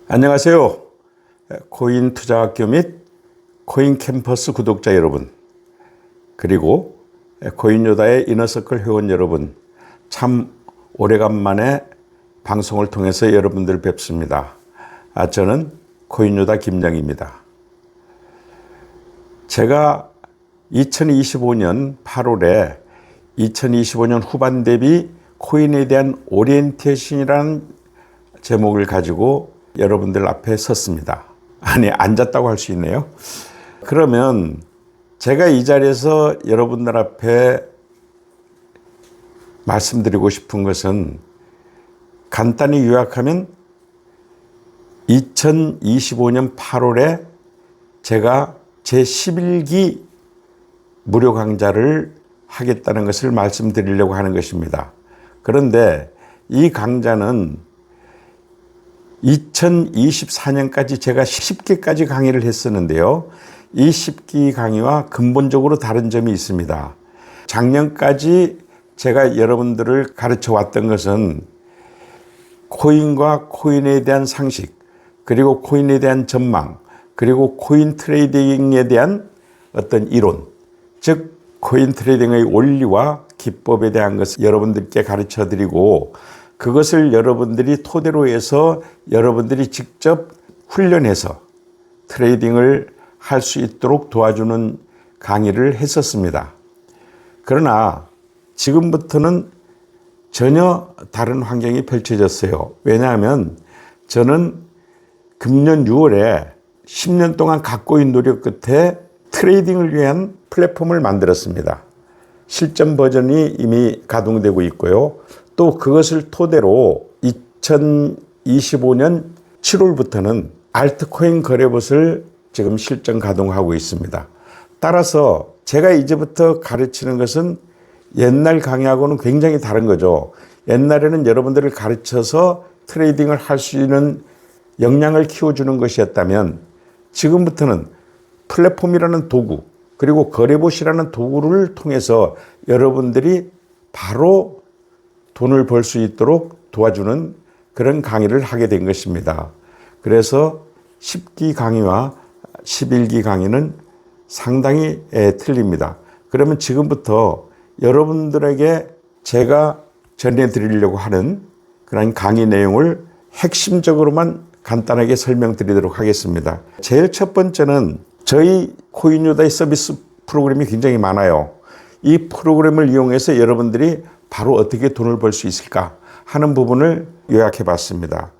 안녕하세요. 코인 투자학교 및 코인 캠퍼스 구독자 여러분, 그리고 코인요다의 이너서클 회원 여러분, 참 오래간만에 방송을 통해서 여러분들 뵙습니다. 저는 코인요다 김장입니다. 제가 2025년 8월에 2025년 후반 대비 코인에 대한 오리엔테이션이라는 제목을 가지고 여러분들 앞에 섰습니다. 아니, 앉았다고 할 수 있네요. 그러면 제가 이 자리에서 여러분들 앞에 말씀드리고 싶은 것은 간단히 요약하면 2025년 8월에 제가 제11기 무료 강좌를 하겠다는 것을 말씀드리려고 하는 것입니다. 그런데 이 강좌는 2024년까지 제가 10기까지 강의를 했었는데요. 이 10기 강의와 근본적으로 다른 점이 있습니다. 작년까지 제가 여러분들을 가르쳐 왔던 것은 코인과 코인에 대한 상식, 그리고 코인에 대한 전망, 그리고 코인 트레이딩에 대한 어떤 이론, 즉 코인 트레이딩의 원리와 기법에 대한 것을 여러분들께 가르쳐 드리고, 그것을 여러분들이 토대로 해서 여러분들이 직접 훈련해서 트레이딩을 할 수 있도록 도와주는 강의를 했었습니다. 그러나 지금부터는 전혀 다른 환경이 펼쳐졌어요. 왜냐하면 저는 금년 6월에 10년 동안 갖고 있는 노력 끝에 트레이딩을 위한 플랫폼을 만들었습니다. 실전 버전이 이미 가동되고 있고요. 또 그것을 토대로 2025년 7월부터는 알트코인 거래봇을 지금 실전 가동하고 있습니다. 따라서 제가 이제부터 가르치는 것은 옛날 강의하고는 굉장히 다른 거죠. 옛날에는 여러분들을 가르쳐서 트레이딩을 할 수 있는 역량을 키워주는 것이었다면, 지금부터는 플랫폼이라는 도구, 그리고 거래봇이라는 도구를 통해서 여러분들이 바로 돈을 벌 수 있도록 도와주는 그런 강의를 하게 된 것입니다. 그래서 10기 강의와 11기 강의는 상당히 틀립니다. 그러면 지금부터 여러분들에게 제가 전해드리려고 하는 그런 강의 내용을 핵심적으로만 간단하게 설명드리도록 하겠습니다. 제일 첫 번째는 저희 코인요다의 서비스 프로그램이 굉장히 많아요. 이 프로그램을 이용해서 여러분들이 바로 어떻게 돈을 벌 수 있을까 하는 부분을 요약해 봤습니다.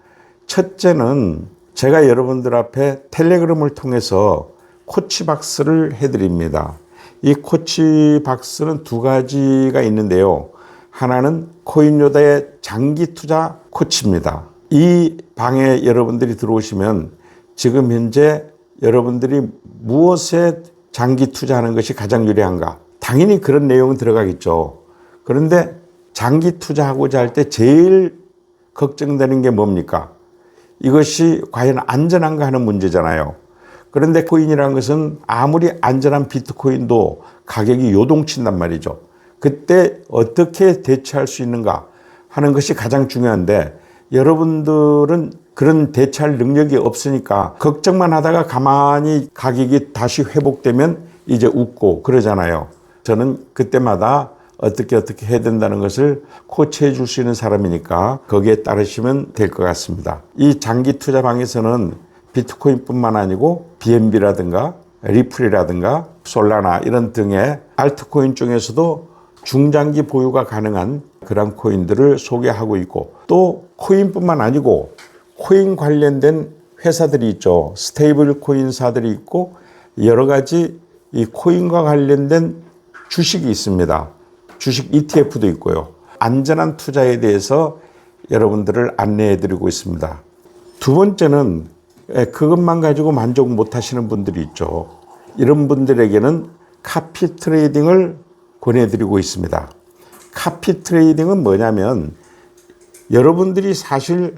첫째는 제가 여러분들 앞에 텔레그램을 통해서 코치박스를 해드립니다. 이 코치박스는 두 가지가 있는데요. 하나는 코인요다의 장기 투자 코치입니다. 이 방에 여러분들이 들어오시면 지금 현재 여러분들이 무엇에 장기 투자하는 것이 가장 유리한가? 당연히 그런 내용은 들어가겠죠. 그런데 장기 투자하고자 할 때 제일 걱정되는 게 뭡니까? 이것이 과연 안전한가 하는 문제잖아요. 그런데 코인이라는 것은 아무리 안전한 비트코인도 가격이 요동친단 말이죠. 그때 어떻게 대처할 수 있는가 하는 것이 가장 중요한데, 여러분들은 그런 대처할 능력이 없으니까 걱정만 하다가 가만히 가격이 다시 회복되면 이제 웃고 그러잖아요. 저는 그때마다 어떻게 해야 된다는 것을 코치해 줄 수 있는 사람이니까 거기에 따르시면 될 것 같습니다. 이 장기 투자방에서는 비트코인뿐만 아니고 BNB라든가 리플이라든가 솔라나 이런 등의 알트코인 중에서도 중장기 보유가 가능한 그런 코인들을 소개하고 있고, 또 코인뿐만 아니고 코인 관련된 회사들이 있죠. 스테이블 코인사들이 있고 여러 가지 이 코인과 관련된 주식이 있습니다. 주식 ETF도 있고요. 안전한 투자에 대해서 여러분들을 안내해 드리고 있습니다. 두 번째는 그것만 가지고 만족 못 하시는 분들이 있죠. 이런 분들에게는 카피 트레이딩을 권해드리고 있습니다. 카피 트레이딩은 뭐냐면, 여러분들이 사실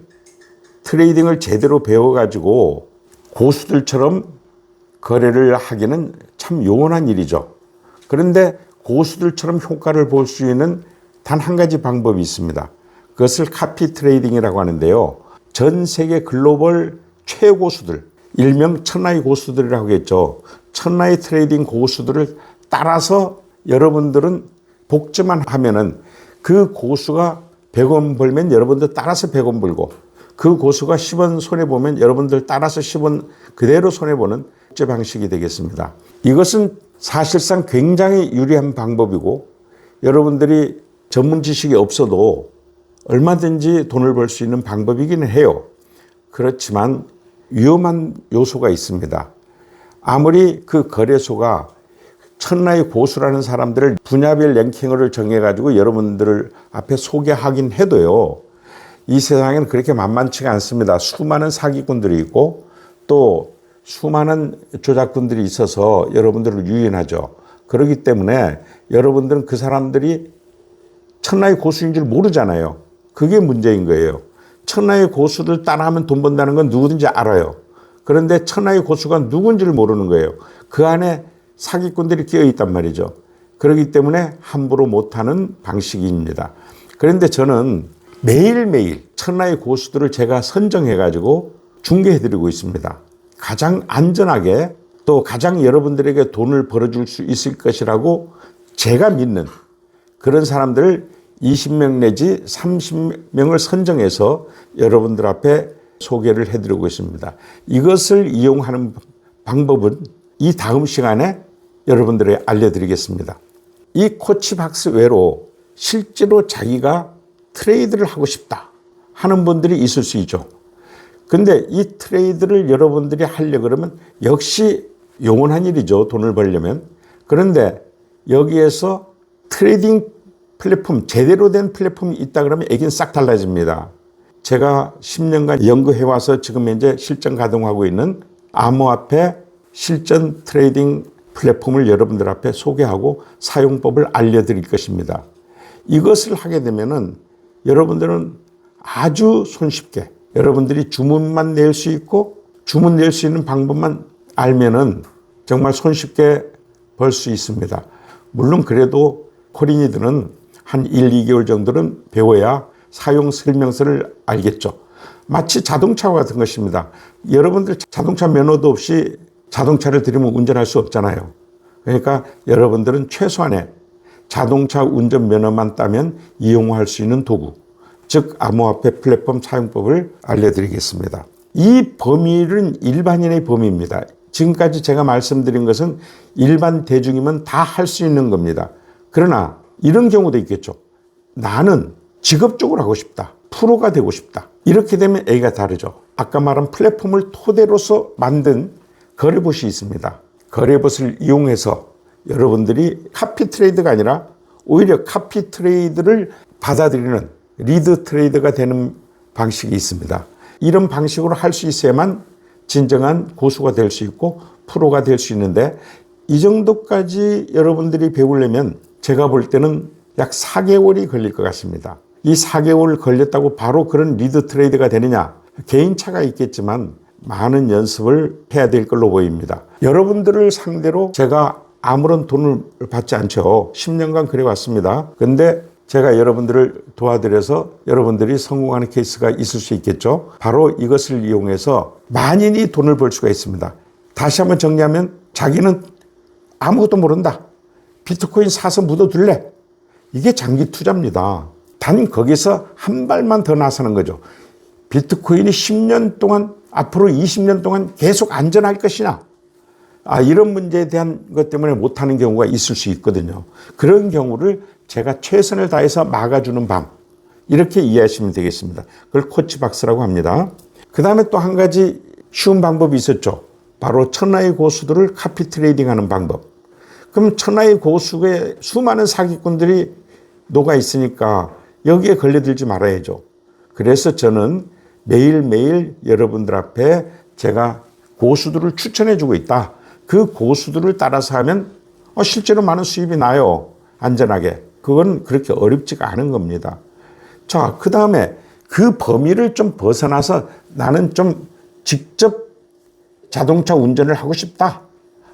트레이딩을 제대로 배워가지고 고수들처럼 거래를 하기는 참 용언한 일이죠. 그런데 고수들처럼 효과를 볼 수 있는 단 한 가지 방법이 있습니다. 그것을 카피 트레이딩이라고 하는데요. 전 세계 글로벌 최고수들, 일명 천하의 고수들이라고 했죠. 천하의 트레이딩 고수들을 따라서 여러분들은 복제만 하면은 그 고수가 100원 벌면 여러분들 따라서 100원 벌고, 그 고수가 10원 손해보면 여러분들 따라서 10원 그대로 손해보는 복제 방식이 되겠습니다. 이것은 사실상 굉장히 유리한 방법이고, 여러분들이 전문 지식이 없어도 얼마든지 돈을 벌 수 있는 방법이기는 해요. 그렇지만 위험한 요소가 있습니다. 아무리 그 거래소가 천하의 고수라는 사람들을 분야별 랭킹을 정해가지고 여러분들 앞에 소개하긴 해도요, 이 세상에는 그렇게 만만치가 않습니다. 수많은 사기꾼들이 있고 또 수많은 조작꾼들이 있어서 여러분들을 유인하죠. 그렇기 때문에 여러분들은 그 사람들이 천하의 고수인 줄 모르잖아요. 그게 문제인 거예요. 천하의 고수를 따라하면 돈 번다는 건 누구든지 알아요. 그런데 천하의 고수가 누군지를 모르는 거예요. 그 안에 사기꾼들이 끼어 있단 말이죠. 그렇기 때문에 함부로 못하는 방식입니다. 그런데 저는 매일매일 천하의 고수들을 제가 선정해가지고 중개해드리고 있습니다. 가장 안전하게 또 가장 여러분들에게 돈을 벌어줄 수 있을 것이라고 제가 믿는 그런 사람들을 20명 내지 30명을 선정해서 여러분들 앞에 소개를 해드리고 있습니다. 이것을 이용하는 방법은 이 다음 시간에 여러분들에게 알려드리겠습니다. 이 코치박스 외로 실제로 자기가 트레이드를 하고 싶다 하는 분들이 있을 수 있죠. 근데 이 트레이드를 여러분들이 하려고 그러면 역시 영원한 일이죠. 돈을 벌려면. 그런데 여기에서 트레이딩 플랫폼, 제대로 된 플랫폼이 있다 그러면 얘기는 싹 달라집니다. 제가 10년간 연구해와서 지금 현재 실전 가동하고 있는 암호화폐 실전 트레이딩 플랫폼을 여러분들 앞에 소개하고 사용법을 알려드릴 것입니다. 이것을 하게 되면은 여러분들은 아주 손쉽게 여러분들이 주문만 낼 수 있고 주문 낼 수 있는 방법만 알면은 정말 손쉽게 벌 수 있습니다. 물론 그래도 코린이들은 한 1, 2개월 정도는 배워야 사용 설명서를 알겠죠. 마치 자동차와 같은 것입니다. 여러분들 자동차 면허도 없이 자동차를 들이면 운전할 수 없잖아요. 그러니까 여러분들은 최소한의 자동차 운전 면허만 따면 이용할 수 있는 도구, 즉 암호화폐 플랫폼 사용법을 알려드리겠습니다. 이 범위는 일반인의 범위입니다. 지금까지 제가 말씀드린 것은 일반 대중이면 다 할 수 있는 겁니다. 그러나 이런 경우도 있겠죠. 나는 직업적으로 하고 싶다. 프로가 되고 싶다. 이렇게 되면 A가 다르죠. 아까 말한 플랫폼을 토대로서 만든 거래봇이 있습니다. 거래봇을 이용해서 여러분들이 카피 트레이드가 아니라 오히려 카피 트레이드를 받아들이는 리드 트레이드가 되는 방식이 있습니다. 이런 방식으로 할 수 있어야만 진정한 고수가 될 수 있고 프로가 될 수 있는데, 이 정도까지 여러분들이 배우려면 제가 볼 때는 약 4개월이 걸릴 것 같습니다. 이 4개월 걸렸다고 바로 그런 리드 트레이드가 되느냐? 개인차가 있겠지만 많은 연습을 해야 될 걸로 보입니다. 여러분들을 상대로 제가 아무런 돈을 받지 않죠. 10년간 그래왔습니다. 근데 제가 여러분들을 도와드려서 여러분들이 성공하는 케이스가 있을 수 있겠죠. 바로 이것을 이용해서 만인이 돈을 벌 수가 있습니다. 다시 한번 정리하면 자기는 아무것도 모른다. 비트코인 사서 묻어둘래. 이게 장기 투자입니다. 단 거기서 한 발만 더 나서는 거죠. 비트코인이 10년 동안, 앞으로 20년 동안 계속 안전할 것이냐. 이런 문제에 대한 것 때문에 못하는 경우가 있을 수 있거든요. 그런 경우를 제가 최선을 다해서 막아주는 방, 이렇게 이해하시면 되겠습니다. 그걸 코치박스라고 합니다. 그 다음에 또 한 가지 쉬운 방법이 있었죠. 바로 천하의 고수들을 카피 트레이딩하는 방법. 그럼 천하의 고수에 수많은 사기꾼들이 녹아 있으니까 여기에 걸려들지 말아야죠. 그래서 저는 매일매일 여러분들 앞에 제가 고수들을 추천해주고 있다. 그 고수들을 따라서 하면 실제로 많은 수입이 나요. 안전하게. 그건 그렇게 어렵지가 않은 겁니다. 자, 그 다음에 그 범위를 좀 벗어나서 나는 좀 직접 자동차 운전을 하고 싶다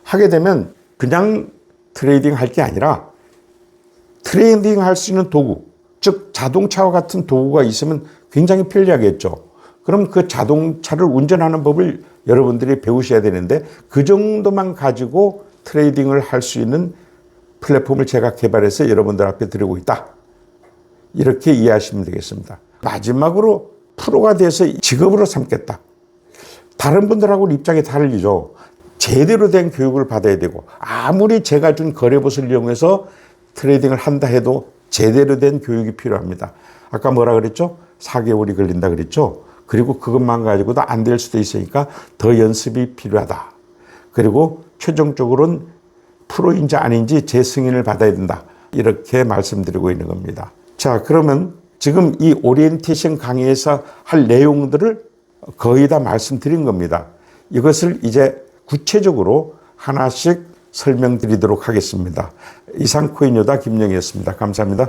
하게 되면 그냥 트레이딩 할 게 아니라 트레이딩 할 수 있는 도구, 즉 자동차와 같은 도구가 있으면 굉장히 편리하겠죠. 그럼 그 자동차를 운전하는 법을 여러분들이 배우셔야 되는데 그 정도만 가지고 트레이딩을 할 수 있는 플랫폼을 제가 개발해서 여러분들 앞에 드리고 있다. 이렇게 이해하시면 되겠습니다. 마지막으로 프로가 돼서 직업으로 삼겠다. 다른 분들하고는 입장이 다르죠. 제대로 된 교육을 받아야 되고 아무리 제가 준 거래봇을 이용해서 트레이딩을 한다 해도 제대로 된 교육이 필요합니다. 아까 뭐라 그랬죠? 4개월이 걸린다 그랬죠? 그리고 그것만 가지고도 안 될 수도 있으니까 더 연습이 필요하다. 그리고 최종적으로는 프로인지 아닌지 재승인을 받아야 된다. 이렇게 말씀드리고 있는 겁니다. 자, 그러면 지금 이 오리엔테이션 강의에서 할 내용들을 거의 다 말씀드린 겁니다. 이것을 이제 구체적으로 하나씩 설명드리도록 하겠습니다. 이상 코인요다 김영희였습니다. 감사합니다.